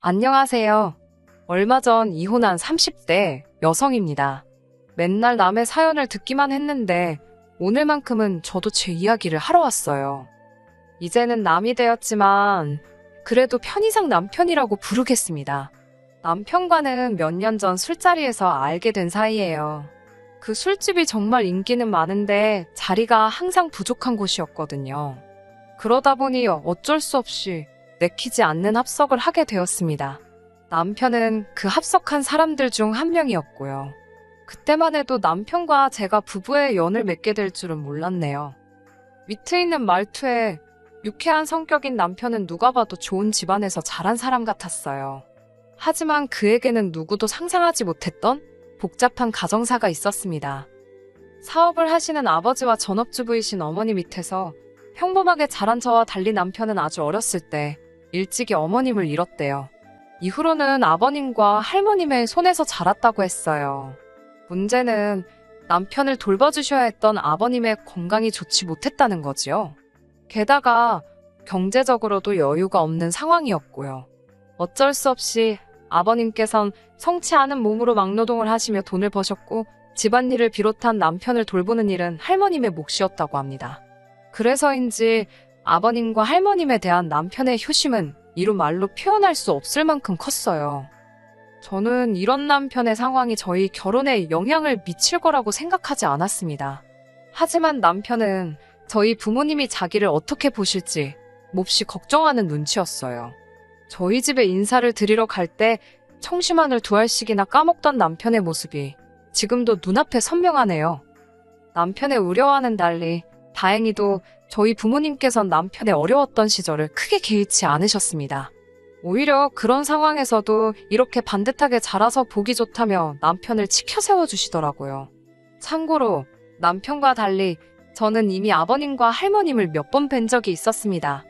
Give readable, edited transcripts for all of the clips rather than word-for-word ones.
안녕하세요. 얼마 전 이혼한 30대 여성입니다. 맨날 남의 사연을 듣기만 했는데 오늘만큼은 저도 제 이야기를 하러 왔어요. 이제는 남이 되었지만 그래도 편의상 남편이라고 부르겠습니다. 남편과는 몇 년 전 술자리에서 알게 된 사이예요. 그 술집이 정말 인기는 많은데 자리가 항상 부족한 곳이었거든요. 그러다 보니 어쩔 수 없이 내키지 않는 합석을 하게 되었습니다. 남편은 그 합석한 사람들 중 한 명이었고요. 그때만 해도 남편과 제가 부부의 연을 맺게 될 줄은 몰랐네요. 위트 있는 말투에 유쾌한 성격인 남편은 누가 봐도 좋은 집안에서 자란 사람 같았어요. 하지만 그에게는 누구도 상상하지 못했던 복잡한 가정사가 있었습니다. 사업을 하시는 아버지와 전업주부이신 어머니 밑에서 평범하게 자란 저와 달리 남편은 아주 어렸을 때 일찍이 어머님을 잃었대요. 이후로는 아버님과 할머님의 손에서 자랐다고 했어요. 문제는 남편을 돌봐주셔야 했던 아버님의 건강이 좋지 못했다는 거지요. 게다가 경제적으로도 여유가 없는 상황이었고요. 어쩔 수 없이 아버님께선 성치 않은 몸으로 막노동을 하시며 돈을 버셨고 집안일을 비롯한 남편을 돌보는 일은 할머님의 몫이었다고 합니다. 그래서인지 아버님과 할머님에 대한 남편의 효심은 이루 말로 표현할 수 없을 만큼 컸어요. 저는 이런 남편의 상황이 저희 결혼에 영향을 미칠 거라고 생각하지 않았습니다. 하지만 남편은 저희 부모님이 자기를 어떻게 보실지 몹시 걱정하는 눈치였어요. 저희 집에 인사를 드리러 갈 때 청심환을 2알씩이나 까먹던 남편의 모습이 지금도 눈앞에 선명하네요. 남편의 우려와는 달리 다행히도 저희 부모님께선 남편의 어려웠던 시절을 크게 개의치 않으셨습니다. 오히려 그런 상황에서도 이렇게 반듯하게 자라서 보기 좋다며 남편을 치켜 세워주시더라고요. 참고로 남편과 달리 저는 이미 아버님과 할머님을 몇 번 뵌 적이 있었습니다.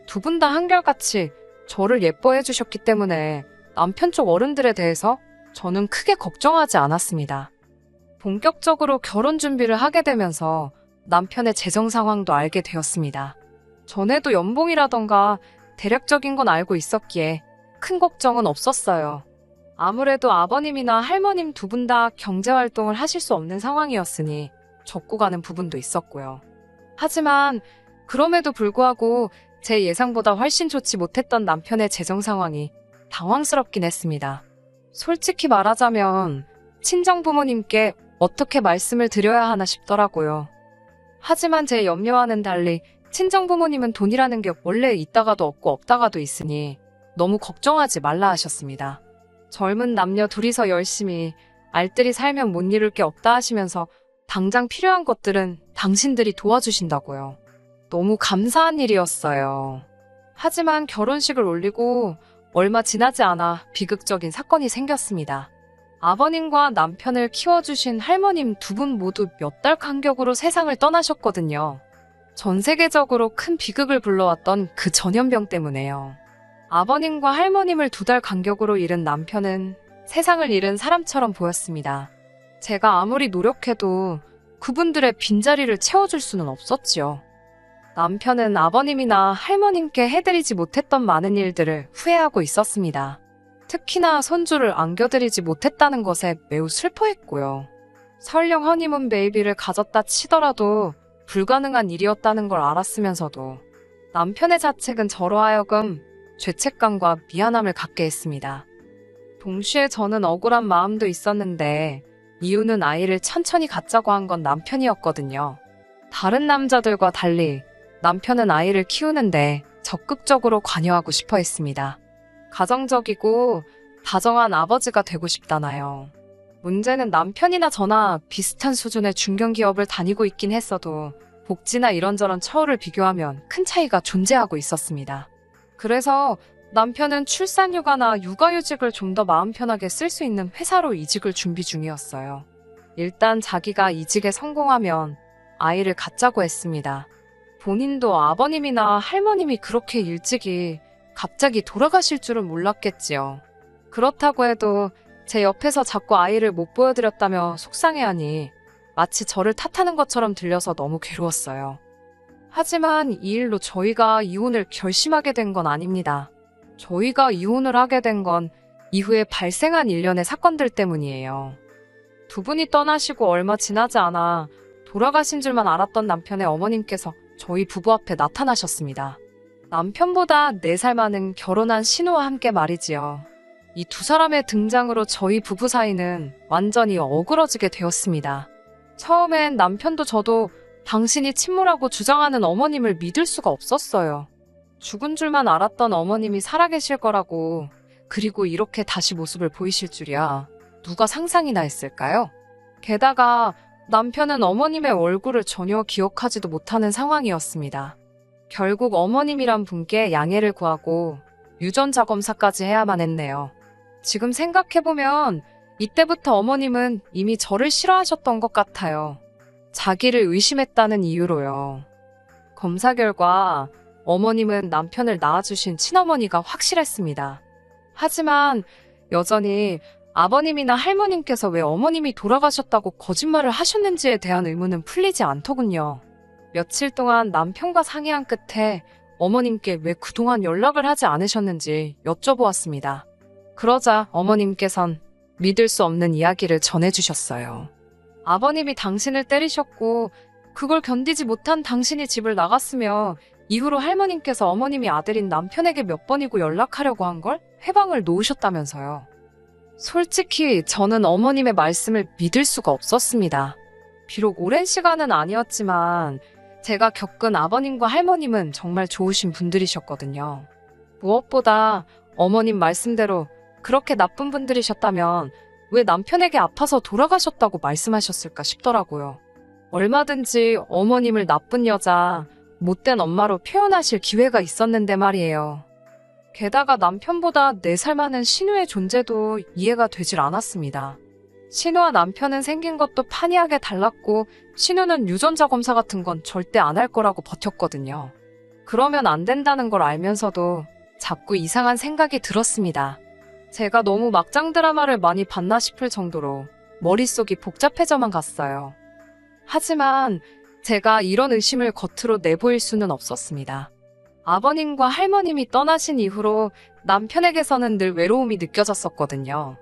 두 분 다 한결같이 저를 예뻐해 주셨기 때문에 남편 쪽 어른들에 대해서 저는 크게 걱정하지 않았습니다. 본격적으로 결혼 준비를 하게 되면서 남편의 재정 상황도 알게 되었습니다. 전에도 연봉이라던가 대략적인 건 알고 있었기에 큰 걱정은 없었어요. 아무래도 아버님이나 할머님 두 분 다 경제활동을 하실 수 없는 상황이었으니 접고 가는 부분도 있었고요. 하지만 그럼에도 불구하고 제 예상보다 훨씬 좋지 못했던 남편의 재정 상황이 당황스럽긴 했습니다. 솔직히 말하자면 친정 부모님께 어떻게 말씀을 드려야 하나 싶더라고요. 하지만 제 염려와는 달리 친정 부모님은 돈이라는 게 원래 있다가도 없고 없다가도 있으니 너무 걱정하지 말라 하셨습니다. 젊은 남녀 둘이서 열심히 알뜰히 살면 못 이룰 게 없다 하시면서 당장 필요한 것들은 당신들이 도와주신다고요. 너무 감사한 일이었어요. 하지만 결혼식을 올리고 얼마 지나지 않아 비극적인 사건이 생겼습니다. 아버님과 남편을 키워주신 할머님 두 분 모두 몇 달 간격으로 세상을 떠나셨거든요. 전 세계적으로 큰 비극을 불러왔던 그 전염병 때문에요. 아버님과 할머님을 2달 간격으로 잃은 남편은 세상을 잃은 사람처럼 보였습니다. 제가 아무리 노력해도 그분들의 빈자리를 채워줄 수는 없었지요. 남편은 아버님이나 할머님께 해드리지 못했던 많은 일들을 후회하고 있었습니다. 특히나 손주를 안겨드리지 못했다는 것에 매우 슬퍼했고요. 설령 허니문 베이비를 가졌다 치더라도 불가능한 일이었다는 걸 알았으면서도 남편의 자책은 저로 하여금 죄책감과 미안함을 갖게 했습니다. 동시에 저는 억울한 마음도 있었는데 이유는 아이를 천천히 갖자고 한 건 남편이었거든요. 다른 남자들과 달리 남편은 아이를 키우는데 적극적으로 관여하고 싶어 했습니다. 가정적이고 다정한 아버지가 되고 싶다나요. 문제는 남편이나 저나 비슷한 수준의 중견기업을 다니고 있긴 했어도 복지나 이런저런 처우를 비교하면 큰 차이가 존재하고 있었습니다. 그래서 남편은 출산휴가나 육아휴직을 좀 더 마음 편하게 쓸 수 있는 회사로 이직을 준비 중이었어요. 일단 자기가 이직에 성공하면 아이를 갖자고 했습니다. 본인도 아버님이나 할머님이 그렇게 일찍이 갑자기 돌아가실 줄은 몰랐겠지요. 그렇다고 해도 제 옆에서 자꾸 아이를 못 보여드렸다며 속상해하니 마치 저를 탓하는 것처럼 들려서 너무 괴로웠어요. 하지만 이 일로 저희가 이혼을 결심하게 된 건 아닙니다. 저희가 이혼을 하게 된 건 이후에 발생한 일련의 사건들 때문이에요. 두 분이 떠나시고 얼마 지나지 않아 돌아가신 줄만 알았던 남편의 어머님께서 저희 부부 앞에 나타나셨습니다. 남편보다 4살 많은 결혼한 신우와 함께 말이지요. 이 두 사람의 등장으로 저희 부부 사이는 완전히 어그러지게 되었습니다. 처음엔 남편도 저도 당신이 친모라고 주장하는 어머님을 믿을 수가 없었어요. 죽은 줄만 알았던 어머님이 살아계실 거라고, 그리고 이렇게 다시 모습을 보이실 줄이야 누가 상상이나 했을까요? 게다가 남편은 어머님의 얼굴을 전혀 기억하지도 못하는 상황이었습니다. 결국 어머님이란 분께 양해를 구하고 유전자 검사까지 해야만 했네요. 지금 생각해보면 이때부터 어머님은 이미 저를 싫어하셨던 것 같아요. 자기를 의심했다는 이유로요. 검사 결과 어머님은 남편을 낳아주신 친어머니가 확실했습니다. 하지만 여전히 아버님이나 할머님께서 왜 어머님이 돌아가셨다고 거짓말을 하셨는지에 대한 의문은 풀리지 않더군요. 며칠 동안 남편과 상의한 끝에 어머님께 왜 그동안 연락을 하지 않으셨는지 여쭤보았습니다. 그러자 어머님께선 믿을 수 없는 이야기를 전해주셨어요. 아버님이 당신을 때리셨고 그걸 견디지 못한 당신이 집을 나갔으며 이후로 할머님께서 어머님이 아들인 남편에게 몇 번이고 연락하려고 한 걸 회방을 놓으셨다면서요. 솔직히 저는 어머님의 말씀을 믿을 수가 없었습니다. 비록 오랜 시간은 아니었지만 제가 겪은 아버님과 할머님은 정말 좋으신 분들이셨거든요. 무엇보다 어머님 말씀대로 그렇게 나쁜 분들이셨다면 왜 남편에게 아파서 돌아가셨다고 말씀하셨을까 싶더라고요. 얼마든지 어머님을 나쁜 여자, 못된 엄마로 표현하실 기회가 있었는데 말이에요. 게다가 남편보다 4살 많은 신우의 존재도 이해가 되질 않았습니다. 신우와 남편은 생긴 것도 판이하게 달랐고 신우는 유전자 검사 같은 건 절대 안 할 거라고 버텼거든요. 그러면 안 된다는 걸 알면서도 자꾸 이상한 생각이 들었습니다. 제가 너무 막장 드라마를 많이 봤나 싶을 정도로 머릿속이 복잡해져만 갔어요. 하지만 제가 이런 의심을 겉으로 내보일 수는 없었습니다. 아버님과 할머님이 떠나신 이후로 남편에게서는 늘 외로움이 느껴졌었거든요.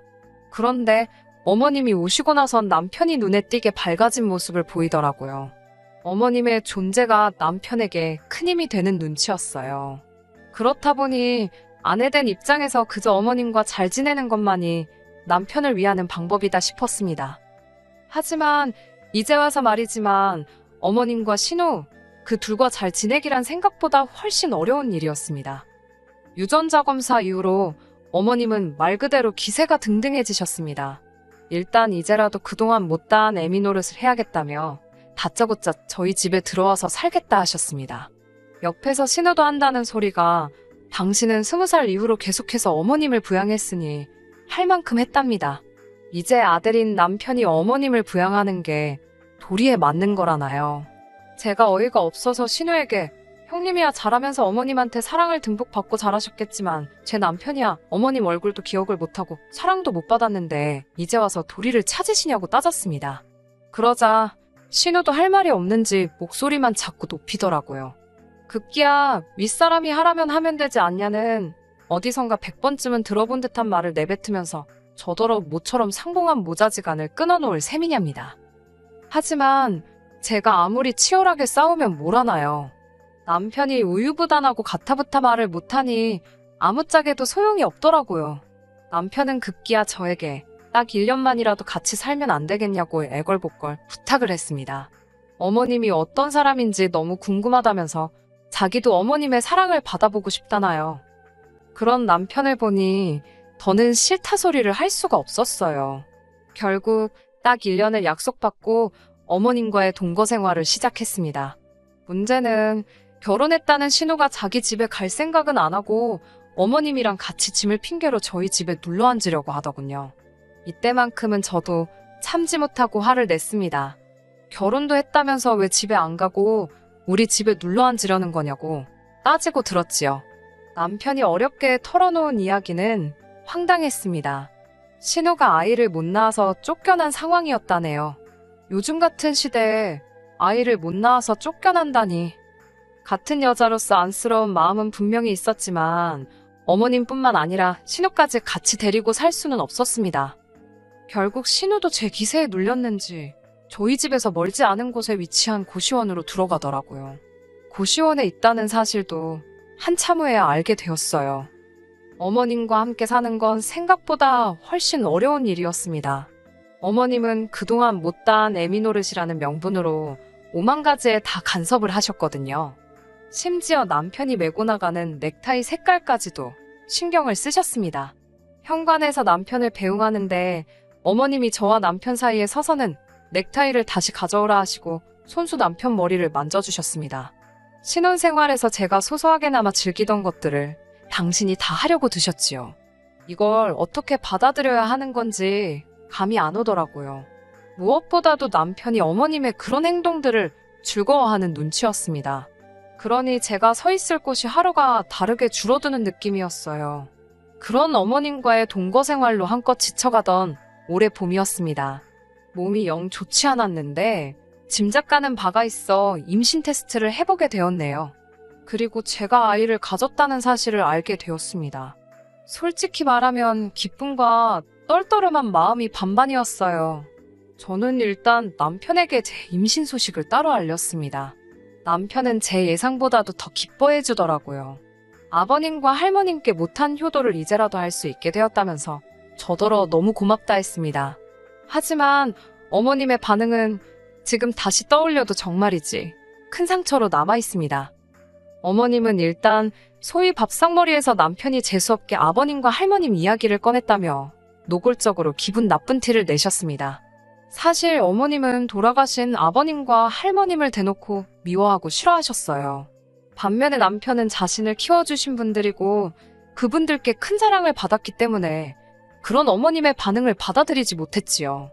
그런데 어머님이 오시고 나선 남편이 눈에 띄게 밝아진 모습을 보이더라고요. 어머님의 존재가 남편에게 큰 힘이 되는 눈치였어요. 그렇다 보니 아내된 입장에서 그저 어머님과 잘 지내는 것만이 남편을 위하는 방법이다 싶었습니다. 하지만 이제 와서 말이지만 어머님과 신우, 그 둘과 잘 지내기란 생각보다 훨씬 어려운 일이었습니다. 유전자 검사 이후로 어머님은 말 그대로 기세가 등등해지셨습니다. 일단 이제라도 그동안 못다한 애미 노릇을 해야겠다며 다짜고짜 저희 집에 들어와서 살겠다 하셨습니다. 옆에서 신우도 한다는 소리가 당신은 20살 이후로 계속해서 어머님을 부양했으니 할 만큼 했답니다. 이제 아들인 남편이 어머님을 부양하는 게 도리에 맞는 거라나요. 제가 어이가 없어서 신우에게 형님이야 잘하면서 어머님한테 사랑을 듬뿍 받고 자라셨겠지만 제 남편이야 어머님 얼굴도 기억을 못하고 사랑도 못 받았는데 이제 와서 도리를 찾으시냐고 따졌습니다. 그러자 신우도 할 말이 없는지 목소리만 자꾸 높이더라고요. 급기야 윗사람이 하라면 하면 되지 않냐는 어디선가 100번쯤은 들어본 듯한 말을 내뱉으면서 저더러 모처럼 상봉한 모자지간을 끊어놓을 셈이냐입니다. 하지만 제가 아무리 치열하게 싸우면 뭘 하나요. 남편이 우유부단하고 가타부타 말을 못하니 아무짝에도 소용이 없더라고요. 남편은 급기야 저에게 딱 1년만이라도 같이 살면 안 되겠냐고 애걸복걸 부탁을 했습니다. 어머님이 어떤 사람인지 너무 궁금하다면서 자기도 어머님의 사랑을 받아보고 싶다나요. 그런 남편을 보니 더는 싫다 소리를 할 수가 없었어요. 결국 딱 1년을 약속받고 어머님과의 동거 생활을 시작했습니다. 문제는 결혼했다는 신우가 자기 집에 갈 생각은 안 하고 어머님이랑 같이 짐을 핑계로 저희 집에 눌러 앉으려고 하더군요. 이때만큼은 저도 참지 못하고 화를 냈습니다. 결혼도 했다면서 왜 집에 안 가고 우리 집에 눌러 앉으려는 거냐고 따지고 들었지요. 남편이 어렵게 털어놓은 이야기는 황당했습니다. 신우가 아이를 못 낳아서 쫓겨난 상황이었다네요. 요즘 같은 시대에 아이를 못 낳아서 쫓겨난다니. 같은 여자로서 안쓰러운 마음은 분명히 있었지만 어머님뿐만 아니라 신우까지 같이 데리고 살 수는 없었습니다. 결국 신우도 제 기세에 눌렸는지 저희 집에서 멀지 않은 곳에 위치한 고시원으로 들어가더라고요. 고시원에 있다는 사실도 한참 후에야 알게 되었어요. 어머님과 함께 사는 건 생각보다 훨씬 어려운 일이었습니다. 어머님은 그동안 못다한 애미 노릇이라는 명분으로 5만 가지에 다 간섭을 하셨거든요. 심지어 남편이 메고 나가는 넥타이 색깔까지도 신경을 쓰셨습니다. 현관에서 남편을 배웅하는데 어머님이 저와 남편 사이에 서서는 넥타이를 다시 가져오라 하시고 손수 남편 머리를 만져주셨습니다. 신혼생활에서 제가 소소하게나마 즐기던 것들을 당신이 다 하려고 드셨지요. 이걸 어떻게 받아들여야 하는 건지 감이 안 오더라고요. 무엇보다도 남편이 어머님의 그런 행동들을 즐거워하는 눈치였습니다. 그러니 제가 서 있을 곳이 하루가 다르게 줄어드는 느낌이었어요. 그런 어머님과의 동거 생활로 한껏 지쳐가던 올해 봄이었습니다. 몸이 영 좋지 않았는데 짐작가는 바가 있어 임신 테스트를 해보게 되었네요. 그리고 제가 아이를 가졌다는 사실을 알게 되었습니다. 솔직히 말하면 기쁨과 떨떠름한 마음이 반반이었어요. 저는 일단 남편에게 제 임신 소식을 따로 알렸습니다. 남편은 제 예상보다도 더 기뻐해 주더라고요. 아버님과 할머님께 못한 효도를 이제라도 할 수 있게 되었다면서 저더러 너무 고맙다 했습니다. 하지만 어머님의 반응은 지금 다시 떠올려도 정말이지 큰 상처로 남아 있습니다. 어머님은 일단 소위 밥상머리에서 남편이 재수없게 아버님과 할머님 이야기를 꺼냈다며 노골적으로 기분 나쁜 티를 내셨습니다. 사실 어머님은 돌아가신 아버님과 할머님을 대놓고 미워하고 싫어하셨어요. 반면에 남편은 자신을 키워주신 분들이고 그분들께 큰 사랑을 받았기 때문에 그런 어머님의 반응을 받아들이지 못했지요.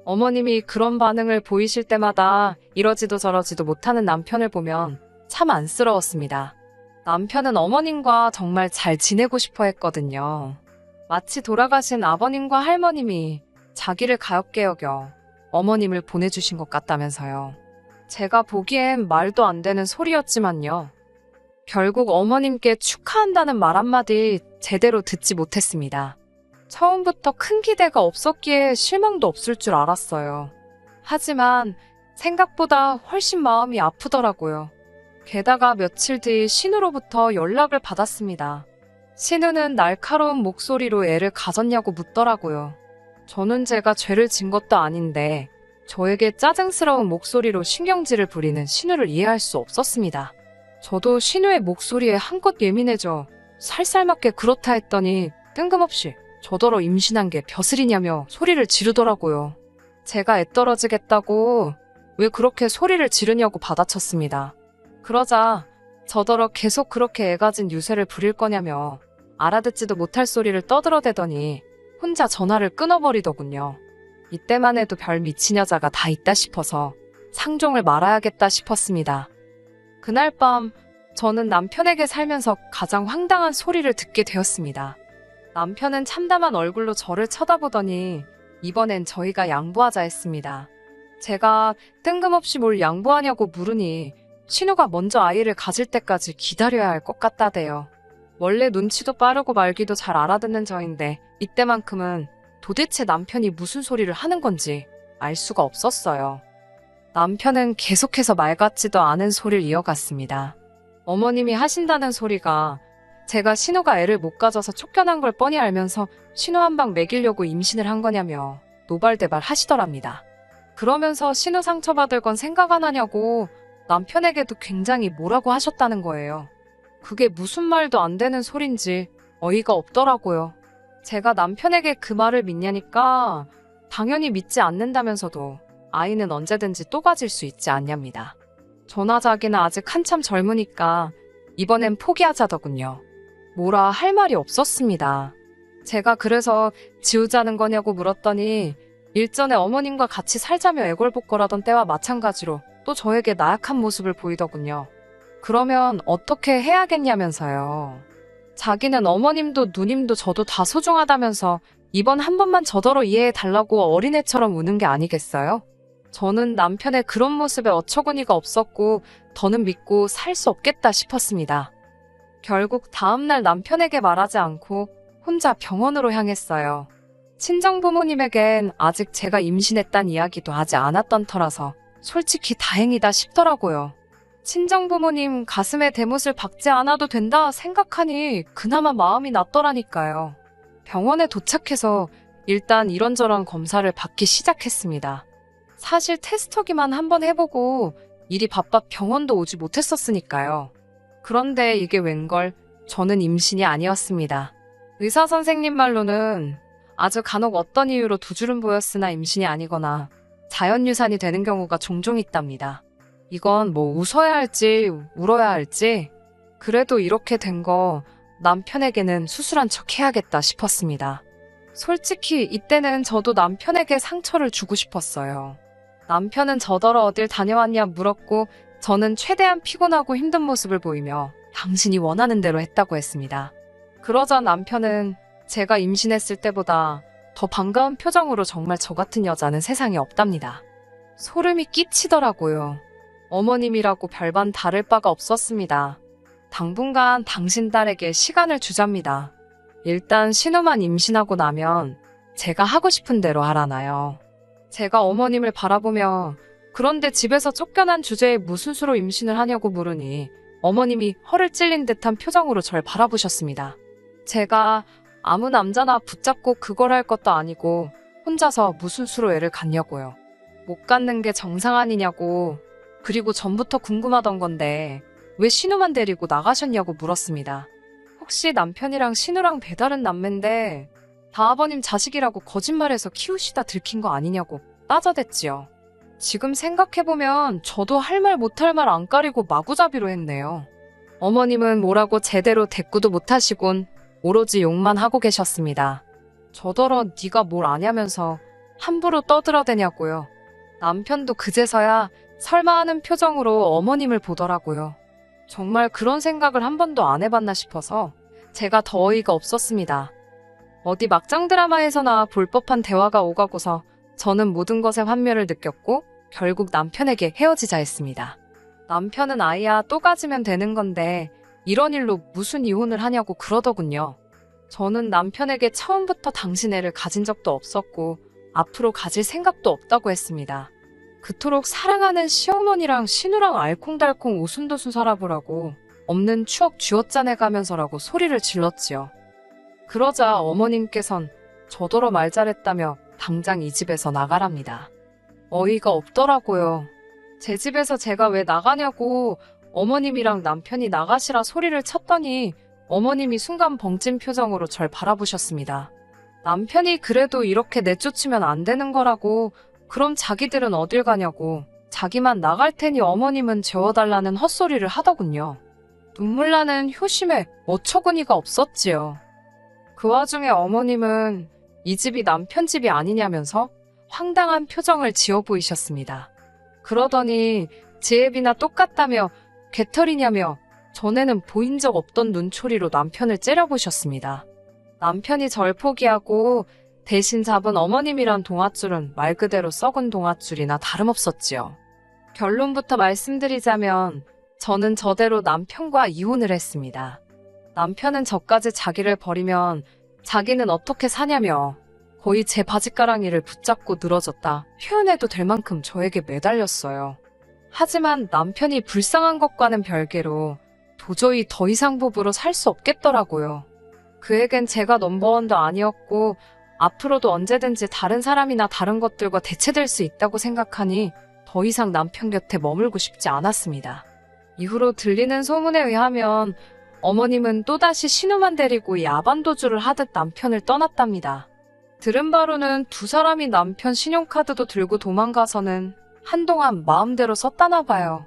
어머님이 그런 반응을 보이실 때마다 이러지도 저러지도 못하는 남편을 보면 참 안쓰러웠습니다. 남편은 어머님과 정말 잘 지내고 싶어 했거든요. 마치 돌아가신 아버님과 할머님이 자기를 가엾게 여겨 어머님을 보내주신 것 같다면서요. 제가 보기엔 말도 안 되는 소리였지만요. 결국 어머님께 축하한다는 말 한마디 제대로 듣지 못했습니다. 처음부터 큰 기대가 없었기에 실망도 없을 줄 알았어요. 하지만 생각보다 훨씬 마음이 아프더라고요. 게다가 며칠 뒤 신우로부터 연락을 받았습니다. 신우는 날카로운 목소리로 애를 가졌냐고 묻더라고요. 저는 제가 죄를 진 것도 아닌데 저에게 짜증스러운 목소리로 신경질을 부리는 신우를 이해할 수 없었습니다. 저도 신우의 목소리에 한껏 예민해져 살살맞게 그렇다 했더니 뜬금없이 저더러 임신한 게 벼슬이냐며 소리를 지르더라고요. 제가 애 떨어지겠다고 왜 그렇게 소리를 지르냐고 받아쳤습니다. 그러자 저더러 계속 그렇게 애 가진 유세를 부릴 거냐며 알아듣지도 못할 소리를 떠들어대더니 혼자 전화를 끊어버리더군요. 이때만 해도 별 미친 여자가 다 있다 싶어서 상종을 말아야겠다 싶었습니다. 그날 밤 저는 남편에게 살면서 가장 황당한 소리를 듣게 되었습니다. 남편은 참담한 얼굴로 저를 쳐다보더니 이번엔 저희가 양보하자 했습니다. 제가 뜬금없이 뭘 양보하냐고 물으니 신우가 먼저 아이를 가질 때까지 기다려야 할 것 같다대요. 원래 눈치도 빠르고 말귀도 잘 알아듣는 저인데 이때만큼은 도대체 남편이 무슨 소리를 하는 건지 알 수가 없었어요. 남편은 계속해서 말 같지도 않은 소리를 이어갔습니다. 어머님이 하신다는 소리가 제가 신우가 애를 못 가져서 쫓겨난 걸 뻔히 알면서 신우 한 방 먹이려고 임신을 한 거냐며 노발대발 하시더랍니다. 그러면서 신우 상처받을 건 생각 안 하냐고 남편에게도 굉장히 뭐라고 하셨다는 거예요. 그게 무슨 말도 안 되는 소린지 어이가 없더라고요. 제가 남편에게 그 말을 믿냐니까 당연히 믿지 않는다면서도 아이는 언제든지 또 가질 수 있지 않냐입니다. 저나 자기는 아직 한참 젊으니까 이번엔 포기하자더군요. 뭐라 할 말이 없었습니다. 제가 그래서 지우자는 거냐고 물었더니 일전에 어머님과 같이 살자며 애걸복걸하던 때와 마찬가지로 또 저에게 나약한 모습을 보이더군요. 그러면 어떻게 해야겠냐면서요. 자기는 어머님도 누님도 저도 다 소중하다면서 이번 한 번만 저더러 이해해달라고 어린애처럼 우는 게 아니겠어요? 저는 남편의 그런 모습에 어처구니가 없었고 더는 믿고 살 수 없겠다 싶었습니다. 결국 다음날 남편에게 말하지 않고 혼자 병원으로 향했어요. 친정부모님에겐 아직 제가 임신했단 이야기도 하지 않았던 터라서 솔직히 다행이다 싶더라고요. 친정부모님 가슴에 대못을 박지 않아도 된다 생각하니 그나마 마음이 낫더라니까요. 병원에 도착해서 일단 이런저런 검사를 받기 시작했습니다. 사실 테스터기만 한번 해보고 일이 바빠 병원도 오지 못했었으니까요. 그런데 이게 웬걸 저는 임신이 아니었습니다. 의사 선생님 말로는 아주 간혹 어떤 이유로 두 줄은 보였으나 임신이 아니거나 자연유산이 되는 경우가 종종 있답니다. 이건 뭐 웃어야 할지 울어야 할지 그래도 이렇게 된 거 남편에게는 수술한 척 해야겠다 싶었습니다. 솔직히 이때는 저도 남편에게 상처를 주고 싶었어요. 남편은 저더러 어딜 다녀왔냐 물었고 저는 최대한 피곤하고 힘든 모습을 보이며 당신이 원하는 대로 했다고 했습니다. 그러자 남편은 제가 임신했을 때보다 더 반가운 표정으로 정말 저 같은 여자는 세상에 없답니다. 소름이 끼치더라고요. 어머님이라고 별반 다를 바가 없었습니다. 당분간 당신 딸에게 시간을 주잡니다. 일단 신우만 임신하고 나면 제가 하고 싶은 대로 하라나요. 제가 어머님을 바라보며 그런데 집에서 쫓겨난 주제에 무슨 수로 임신을 하냐고 물으니 어머님이 허를 찔린 듯한 표정으로 절 바라보셨습니다. 제가 아무 남자나 붙잡고 그걸 할 것도 아니고 혼자서 무슨 수로 애를 갖냐고요. 못 갖는 게 정상 아니냐고. 그리고 전부터 궁금하던 건데 왜 신우만 데리고 나가셨냐고 물었습니다. 혹시 남편이랑 신우랑 배다른 남매인데 다아버님 자식이라고 거짓말해서 키우시다 들킨 거 아니냐고 따져댔지요. 지금 생각해보면 저도 할 말 못할 말 안 가리고 마구잡이로 했네요. 어머님은 뭐라고 제대로 대꾸도 못하시곤 오로지 욕만 하고 계셨습니다. 저더러 네가 뭘 아냐면서 함부로 떠들어대냐고요. 남편도 그제서야 설마 하는 표정으로 어머님을 보더라고요. 정말 그런 생각을 한 번도 안 해봤나 싶어서 제가 더 어이가 없었습니다. 어디 막장 드라마에서나 볼 법한 대화가 오가고서 저는 모든 것에 환멸을 느꼈고 결국 남편에게 헤어지자 했습니다. 남편은 아이야 또 가지면 되는 건데 이런 일로 무슨 이혼을 하냐고 그러더군요. 저는 남편에게 처음부터 당신 애를 가진 적도 없었고 앞으로 가질 생각도 없다고 했습니다. 그토록 사랑하는 시어머니랑 신우랑 알콩달콩 오순도순 살아보라고 없는 추억 쥐어짜내가면서라고 소리를 질렀지요. 그러자 어머님께선 저더러 말 잘했다며 당장 이 집에서 나가랍니다. 어이가 없더라고요. 제 집에서 제가 왜 나가냐고 어머님이랑 남편이 나가시라 소리를 쳤더니 어머님이 순간 벙찐 표정으로 절 바라보셨습니다. 남편이 그래도 이렇게 내쫓으면 안 되는 거라고 그럼 자기들은 어딜 가냐고 자기만 나갈 테니 어머님은 재워달라는 헛소리를 하더군요. 눈물 나는 효심에 어처구니가 없었지요. 그 와중에 어머님은 이 집이 남편 집이 아니냐면서 황당한 표정을 지어 보이셨습니다. 그러더니 제 애비나 똑같다며 개털이냐며 전에는 보인 적 없던 눈초리로 남편을 째려보셨습니다. 남편이 절 포기하고 대신 잡은 어머님이란 동아줄은 말 그대로 썩은 동아줄이나 다름없었지요. 결론부터 말씀드리자면 저는 저대로 남편과 이혼을 했습니다. 남편은 저까지 자기를 버리면 자기는 어떻게 사냐며 거의 제 바지가랑이를 붙잡고 늘어졌다 표현해도 될 만큼 저에게 매달렸어요. 하지만 남편이 불쌍한 것과는 별개로 도저히 더 이상 부부로 살 수 없겠더라고요. 그에겐 제가 넘버원도 아니었고 앞으로도 언제든지 다른 사람이나 다른 것들과 대체될 수 있다고 생각하니 더 이상 남편 곁에 머물고 싶지 않았습니다. 이후로 들리는 소문에 의하면 어머님은 또다시 신우만 데리고 야반도주를 하듯 남편을 떠났답니다. 들은 바로는 두 사람이 남편 신용카드도 들고 도망가서는 한동안 마음대로 썼다나 봐요.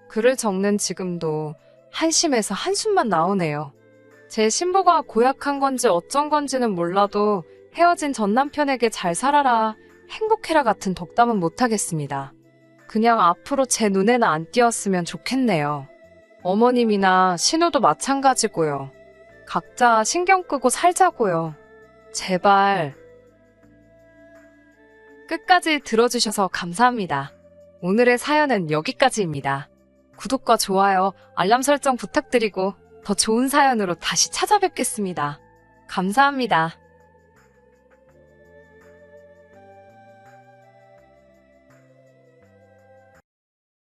글을 적는 지금도 한심해서 한숨만 나오네요. 제 신부가 고약한 건지 어쩐 건지는 몰라도 헤어진 전 남편에게 잘 살아라, 행복해라 같은 덕담은 못하겠습니다. 그냥 앞으로 제 눈에는 안 띄었으면 좋겠네요. 어머님이나 신우도 마찬가지고요. 각자 신경 끄고 살자고요. 제발. 끝까지 들어주셔서 감사합니다. 오늘의 사연은 여기까지입니다. 구독과 좋아요, 알람 설정 부탁드리고 더 좋은 사연으로 다시 찾아뵙겠습니다. 감사합니다.